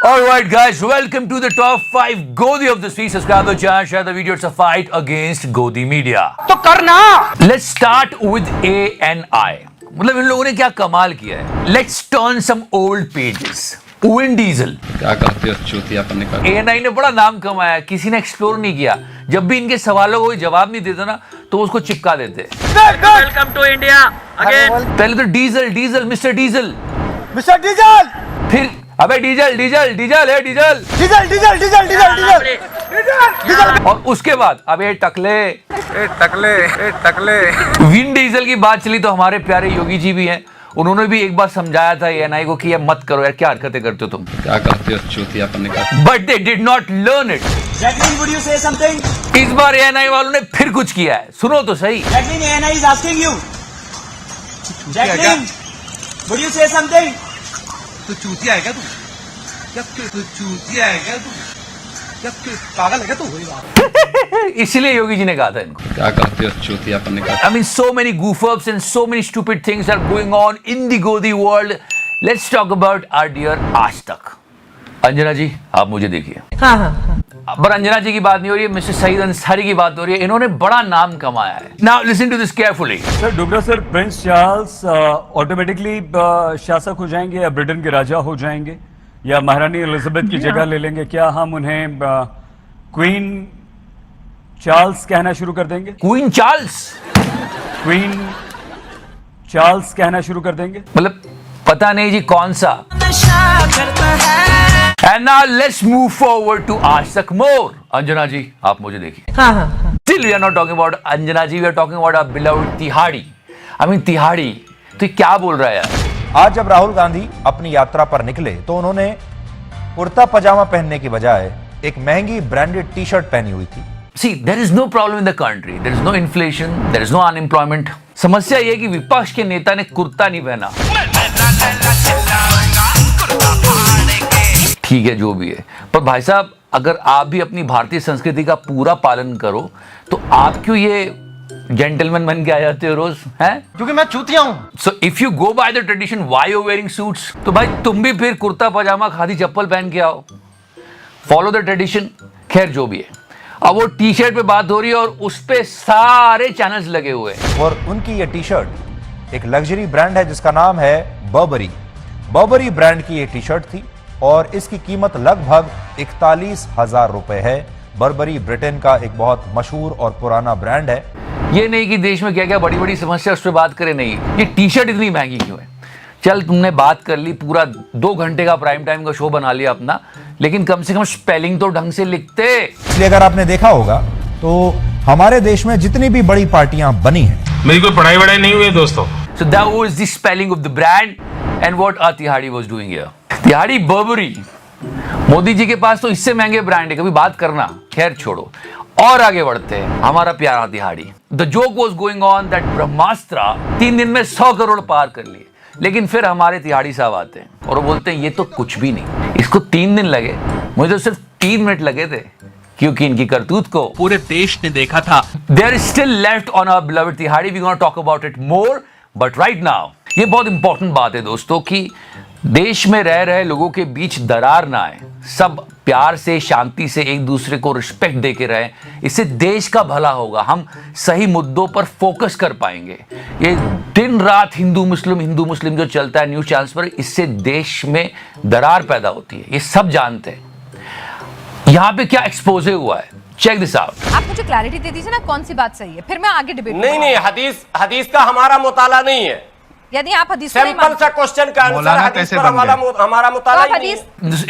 Alright guys, welcome to the top 5 Godi of this week. Subscribe to the channel, share the video. It's a fight against Godi Media. तो करना। Let's start with ANI. मतलब इन लोगों ने क्या कमाल किया है. Let's turn some old pages. Vin Diesel. क्या कहते हो चूतियापन निकाल। ANI ने बड़ा नाम कमाया, किसी ने एक्सप्लोर नहीं किया. जब भी इनके सवालों को कोई जवाब नहीं देता ना, तो उसको चिपका देते. Welcome to India again. पहले तो Diesel, mister Diesel. Mister Diesel. फिर अबे डीजल है डीजल. डीजल। और उसके बाद अबे टकले. विन डीजल की बात चली तो हमारे प्यारे योगी जी भी हैं. उन्होंने भी एक बार समझाया था एएनआई को कि ये मत करो यार, क्या हरकतें करते हो तुम. क्या कहते हो चूतियापन निकाल। But they did not learn it. Jacqueline, would you से समथिंग? इस बार एएनआई वालों ने फिर कुछ किया है, सुनो तो सही. Jacqueline, ANI is asking you. Jacqueline, would you से समथिंग? तो चूतिया है क्या तू? तू चूतिया है क्या तू? पागल है क्या तू? इसलिए योगी जी ने कहा था इनको. क्या कहते हो चूतियापन निकाल। I mean, so many goof-ups and so many stupid things are going on in the Godi world. Let's talk about our dear आज तक. अंजना जी, आप मुझे देखिए. हाँ. पर अंजना जी की बात नहीं हो रही है, मिस्टर सईद अंसारी की बात हो रही है. इन्होंने बड़ा नाम कमाया है. Now listen to this carefully. Sir Dogra sir, Prince Charles automatically शासक हो जाएंगे या ब्रिटेन के राजा हो जाएंगे या महारानी एलिजाबेथ की जगह ले लेंगे? क्या हम उन्हें क्वीन चार्ल्स कहना शुरू कर देंगे? क्वीन चार्ल्स कहना शुरू कर देंगे? मतलब पता नहीं जी कौन सा. And now let's move forward to आज तक more. अंजना जी, आप मुझे देखिए. Still we are not talking about Anjana ji, we are talking about our beloved तिहाड़ी. I mean तिहाड़ी, तो ये क्या बोल रहा है यार? आज जब राहुल गांधी अपनी यात्रा पर निकले तो उन्होंने कुर्ता पजामा पहनने की बजाय एक महंगी ब्रांडेड टी शर्ट पहनी हुई थी. See, there is no problem in the country. There is no inflation. There is no unemployment. समस्या ये है कि विपक्ष के नेता ने कुर्ता नहीं पहना. ठीक है, जो भी है. पर भाई साहब, अगर आप भी अपनी भारतीय संस्कृति का पूरा पालन करो तो आप क्यों ये जेंटलमैन बन के आ जाते हो रोज, हैं? क्योंकि मैं चूतिया हूं. So if you go by the tradition, why you wearing suits? तो भाई तुम भी फिर कुर्ता पजामा खादी चप्पल पहन के आओ. Follow the tradition. खैर जो भी है, अब वो टी शर्ट पे बात हो रही है और उस पे सारे चैनल्स लगे हुए हैं. और उनकी ये टी शर्ट एक लग्जरी ब्रांड है जिसका नाम है बर्बरी ब्रांड की ये टी शर्ट थी और इसकी कीमत लगभग 41,000 रुपए है. बर्बरी ब्रिटेन का एक बहुत मशहूर और पुराना ब्रांड है. ये नहीं कि देश में क्या क्या बड़ी बड़ी समस्या उस पर बात करें. नहीं, ये टी शर्ट इतनी महंगी क्यों है? चल, तुमने बात कर ली, पूरा 2 घंटे का प्राइम टाइम का शो बना लिया अपना, लेकिन कम से कम स्पेलिंग तो ढंग से लिखते. इसलिए अगर आपने देखा होगा तो हमारे देश में जितनी भी बड़ी पार्टियां बनी हैं, मेरी कोई पढ़ाई वढ़ाई नहीं हुई है दोस्तों. So that was the spelling of the brand and what Tihadi was doing here. तिहाड़ी Barbari. Modi ji के पास तो इससे महंगे ब्रांड है, कभी बात करना. खैर छोड़ो, और आगे बढ़ते हैं. हमारा प्यारा तिहाड़ी. The joke was going on that Brahmastra 3 दिन में 100 करोड़ पार कर लिए. लेकिन फिर हमारे तिहाड़ी साहब आते हैं और वो बोलते हैं ये तो कुछ भी नहीं, इसको 3 दिन लगे, मुझे तो सिर्फ 3 मिनट लगे थे, क्योंकि इनकी करतूत को पूरे देश ने देखा था. There is still left on our beloved तिहाड़ी. We're going to talk about it more, but right now ये बहुत इंपॉर्टेंट बात है दोस्तों कि देश में रह रहे लोगों के बीच दरार ना आए. सब प्यार से, शांति से एक दूसरे को रिस्पेक्ट दे के रहें. इससे देश का भला होगा. हम सही मुद्दों पर फोकस कर पाएंगे. ये दिन रात हिंदू मुस्लिम जो चलता है न्यूज चैनल्स पर, इससे देश में दरार पैदा होती है. ये सब जानते हैं. यहाँ पे क्या एक्सपोज हुआ है, चेक दिस आउट. आप मुझे क्लैरिटी दे दीजिए ना, कौन सी बात सही है, फिर मैं आगे डिबेट. नहीं, हदीस का हमारा मुताला नहीं है. यदि आप हदीस सिंपल सा क्वेश्चन का आंसर हदीस पर हमारा मुताला नहीं है.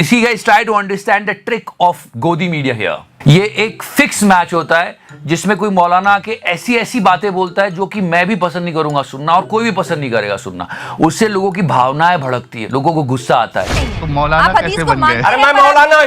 See guys, try to understand the trick of Godi media here. ये एक फिक्स मैच होता है जिसमें कोई मौलाना के ऐसी बातें बोलता है जो कि मैं भी पसंद नहीं करूंगा सुनना और कोई भी पसंद नहीं करेगा सुनना. उससे लोगों की भावनाएं भड़कती है, लोगों को गुस्सा आता है. तो मौलाना कैसे बन गए? अरे मैं मौलाना हूं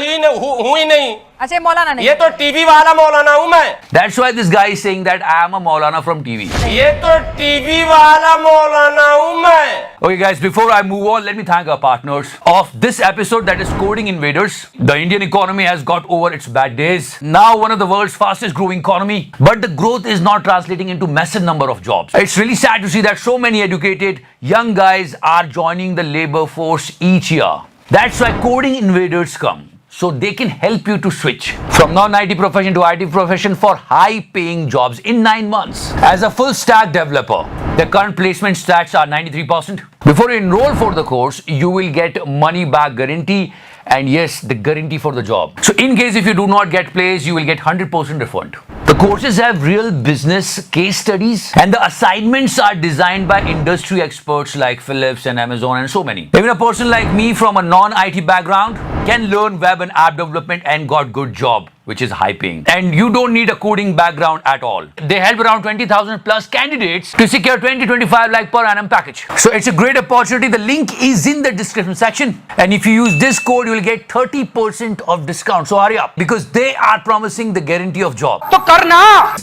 ही नहीं. अच्छा, मौलाना नहीं, ये तो टीवी वाला मौलाना हूं मैं. That's why this guy is saying that I am a Maulana from TV. ये तो टीवी वाला मौलाना हूं मैं. Okay guys, before I move on, let me thank our partners of this episode, that is Coding Invaders. The Indian economy has got over its bad days. Now one of the world's fastest growing economy, but the growth is not translating into massive number of jobs. It's really sad to see that so many educated young guys are joining the labor force each year. That's why coding invaders come. So they can help you to switch from non-IT profession to IT profession for high-paying jobs in 9 months. As a full-stack developer, the current placement stats are 93%. Before you enroll for the course, you will get money-back guarantee and yes, the guarantee for the job. So in case if you do not get placed, you will get 100% refund. The courses have real business case studies and the assignments are designed by industry experts like Philips and Amazon and so many. Even a person like me from a non-IT background can learn web and app development and got good job, which is high paying. And you don't need a coding background at all. They help around 20,000 plus candidates to secure 20-25 lakh per annum package. So it's a great opportunity. The link is in the description section. And if you use this code, you will get 30% of discount. So hurry up because they are promising the guarantee of job. तो करना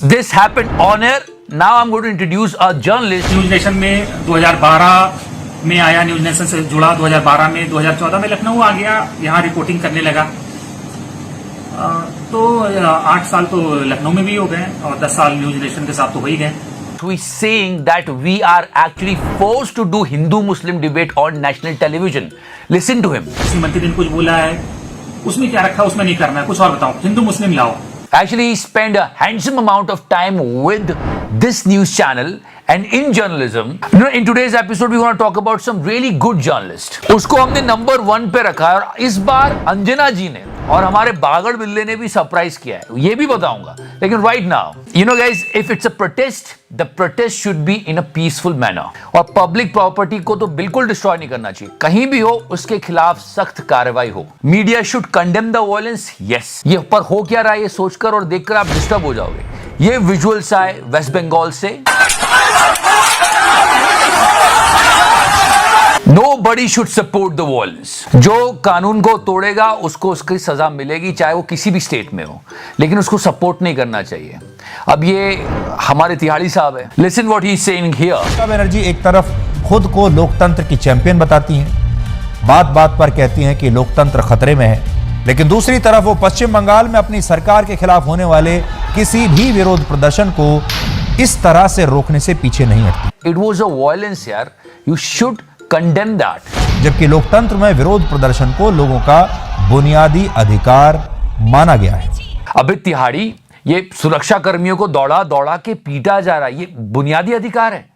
This happened on air. Now I'm going to introduce a journalist. News nation में 2012 में आया, news nation से जुड़ा 2012 में, 2014 में लखनऊ आ गया, यहाँ रिपोर्टिंग करने लगा। तो 8 साल तो लखनऊ में भी हो गए और 10 साल न्यूज नेशन के साथ तो हो ही गए। He's saying that we are actually forced to do Hindu-Muslim debate on national television. Listen to him. कृषि मंत्री ने कुछ बोला है, उसमें क्या रखा, उसमें नहीं करना है, कुछ और बताओ, हिंदू मुस्लिम लाओ। Actually, he spent a handsome amount of time with this news channel and in journalism. You know, in today's episode, we want to talk about some really good journalists. उसको हमने नंबर 1 पे रखा है और इस बार अंजना जी ने और हमारे बागड़ बिल्ले ने भी सरप्राइज किया है, ये भी बताऊंगा। लेकिन right now, you know guys, if it's a protest, the protest should be in a peaceful manner. और पब्लिक प्रॉपर्टी को तो बिल्कुल डिस्ट्रॉय नहीं करना चाहिए, कहीं भी हो उसके खिलाफ सख्त कार्रवाई हो। Media should condemn the violence, yes. ये पर हो क्या रहा है ये सोचकर और देखकर आप डिस्टर्ब हो जाओगे। ये विजुअल्स आए वेस्ट बंगाल से। Nobody should support the violence. जो कानून को तोड़ेगा उसको उसकी सजा मिलेगी, चाहे वो किसी भी स्टेट में हो, लेकिन उसको सपोर्ट नहीं करना चाहिए। अब ये हमारे तिहाड़ी साहब है। Listen what he is saying here. Mamata Banerjee एक तरफ खुद को लोकतंत्र की चैंपियन बताती हैं, बात बात पर कहती हैं कि लोकतंत्र खतरे में है, लेकिन दूसरी तरफ वो पश्चिम बंगाल में अपनी सरकार के खिलाफ होने वाले किसी भी विरोध प्रदर्शन को इस तरह से रोकने से पीछे नहीं हटती। It was a violence यार, you should condemn that. जबकि लोकतंत्र में विरोध प्रदर्शन को लोगों का बुनियादी अधिकार माना गया है। अबे तिहाड़ी, ये सुरक्षा कर्मियों को दौड़ा दौड़ा के पीटा जा रहा है, ये बुनियादी अधिकार है।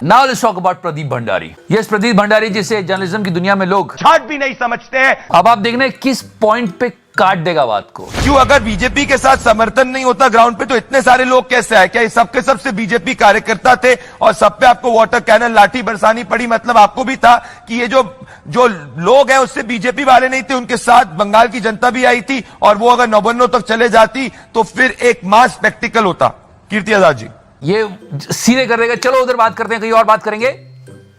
Now let's talk about Pradeep Bhandari. Yes, Pradeep Bhandari जिसे जर्नलिज्म की दुनिया में लोग छाट भी नहीं समझते हैं। अब आप देखना किस पॉइंट पे काट देगा बात को। क्यों अगर बीजेपी के साथ समर्थन नहीं होता ग्राउंड पे तो इतने सारे लोग कैसे आए? क्या ये सबके सबसे बीजेपी कार्यकर्ता थे और सब पे आपको वाटर कैनन लाठी बरसानी पड़ी? मतलब आपको भी था कि ये जो लोग हैं उससे बीजेपी वाले नहीं थे, उनके साथ बंगाल की जनता भी आई थी और वो अगर नौबन्नों तक चले जाती तो फिर एक मास स्पेक्टिकल होता। कीर्ति आजाद जी ये सीधे कर देगा। चलो उधर बात करते हैं, कहीं और बात करेंगे।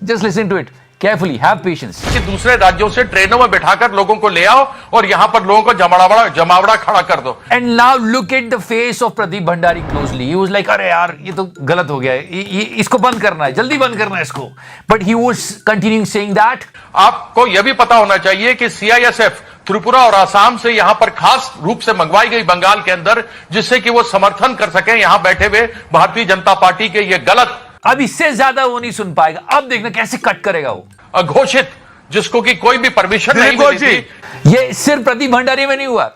Just listen to it carefully, have patience. कि दूसरे राज्यों से ट्रेनों में बिठाकर लोगों को ले आओ और यहां पर लोगों को जमावड़ा खड़ा कर दो। And now look at the face of Pradeep Bhandari closely. He was like अरे यार ये तो गलत हो गया है, ये इसको बंद करना है, जल्दी बंद करना है इसको। But he was continuing saying that. आपको यह भी पता होना चाहिए कि सीआईएसएफ त्रिपुरा और आसाम से यहां पर खास रूप से मंगवाई गई बंगाल के अंदर, जिससे कि वो समर्थन कर सके यहां बैठे हुए भारतीय जनता पार्टी के। ये गलत। अब इससे ज्यादा वो नहीं सुन पाएगा। अब देखना कैसे कट करेगा वो। अघोषित, जिसको कि कोई भी परमिशन नहीं मिली थी। ये सिर्फ प्रदीप भंडारी में नहीं हुआ,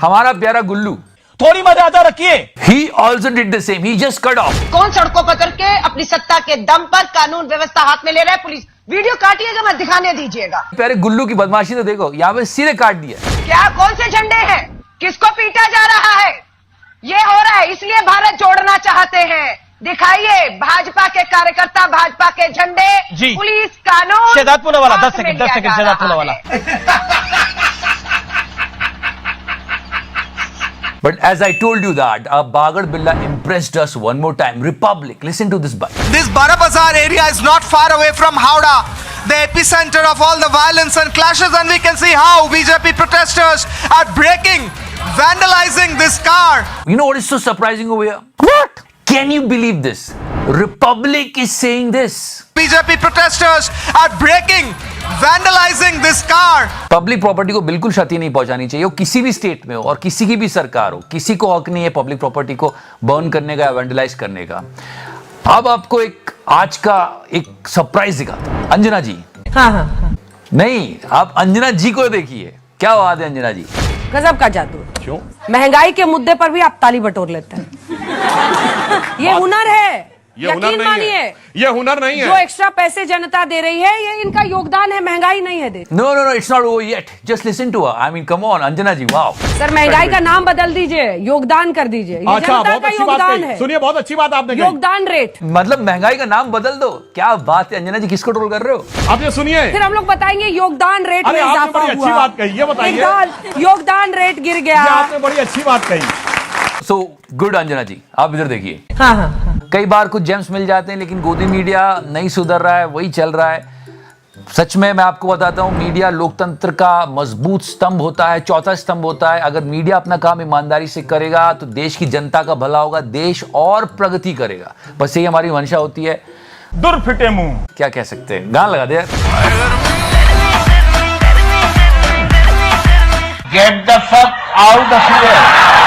हमारा प्यारा गुल्लू थोड़ी मर्यादा रखिए। He also did the same. He just cut off. कौन सड़कों पर करके अपनी सत्ता के दम पर कानून व्यवस्था हाथ में ले रहा है? पुलिस वीडियो काटिएगा, मत दिखाने दीजिएगा। प्यारे गुल्लू की बदमाशी तो देखो, यहाँ पे सीधे काट दिया। क्या कौन से झंडे हैं? किसको पीटा जा रहा है? ये हो रहा है इसलिए भारत जोड़ना चाहते हैं। दिखाइए भाजपा के कार्यकर्ता, भाजपा के झंडे, जी। पुलिस, कानून। शहजाद पुणे वाला 10 सेकंड शहजाद पुणे वाला। But as I told you that, Bagad Billa impressed us one more time. Republic, listen to this bite. This Barabazar area is not far away from Howrah, the epicenter of all the violence and clashes, and we can see how BJP protesters are breaking, vandalizing this car. You know what is so surprising over here? What? Can you believe this? Republic is saying this. BJP protesters are breaking, vandalizing this car. Public property को बिल्कुल क्षति नहीं पहुंचानी चाहिए, वो किसी भी state में हो और किसी की भी सरकार हो, किसी को हक नहीं है पब्लिक प्रॉपर्टी को बर्न करने का या वैंडलाइज करने का। अब आपको एक आज का एक सरप्राइज दिखाता हूं। अंजना जी, हाँ। नहीं, आप अंजना जी को देखिए, क्या बात है अंजना जी। गजब का जादू। क्यों? महंगाई के मुद्दे पर भी आप ताली बटोर लेते हैं। ये हुनर है, यकीन मानिए। ये हुनर नहीं जो एक्स्ट्रा पैसे जनता दे रही है, ये इनका योगदान है, महंगाई नहीं है दे। No no no, it's not over yet, just listen to her. I mean come on Anjana ji, wow. Sir महंगाई का नाम बदल दीजिए, योगदान कर दीजिए। ये अच्छा, जनता बहुत का अच्छी बात योगदान कही। है। सुनिए, बहुत अच्छी बात आपने कही। योगदान रेट, मतलब महंगाई का नाम बदल दो, क्या बात है अंजना जी, किसको ट्रोल कर रहे हो आप? ये सुनिए, फिर हम लोग बताएंगे योगदान रेट में अरे आपने इजाफा बड़ी अच्छी बात कही, ये बताइए। योगदान रेट गिर गया। ये आपने बड़ी अच्छी बात कही। सो गुड अंजना जी, आप इधर देखिए। हाँ। कई बार कुछ जेम्स मिल जाते हैं, लेकिन गोदी मीडिया नहीं सुधर रहा है, वही चल रहा है। सच में मैं आपको बताता हूं, मीडिया लोकतंत्र का मजबूत स्तंभ होता है, चौथा स्तंभ होता है। अगर मीडिया अपना काम ईमानदारी से करेगा तो देश की जनता का भला होगा, देश और प्रगति करेगा। बस यही हमारी मंशा होती है। दुर्फिटे मुंह, क्या कह सकते हैं, गाना लगा दे यार। Get the fuck out of here.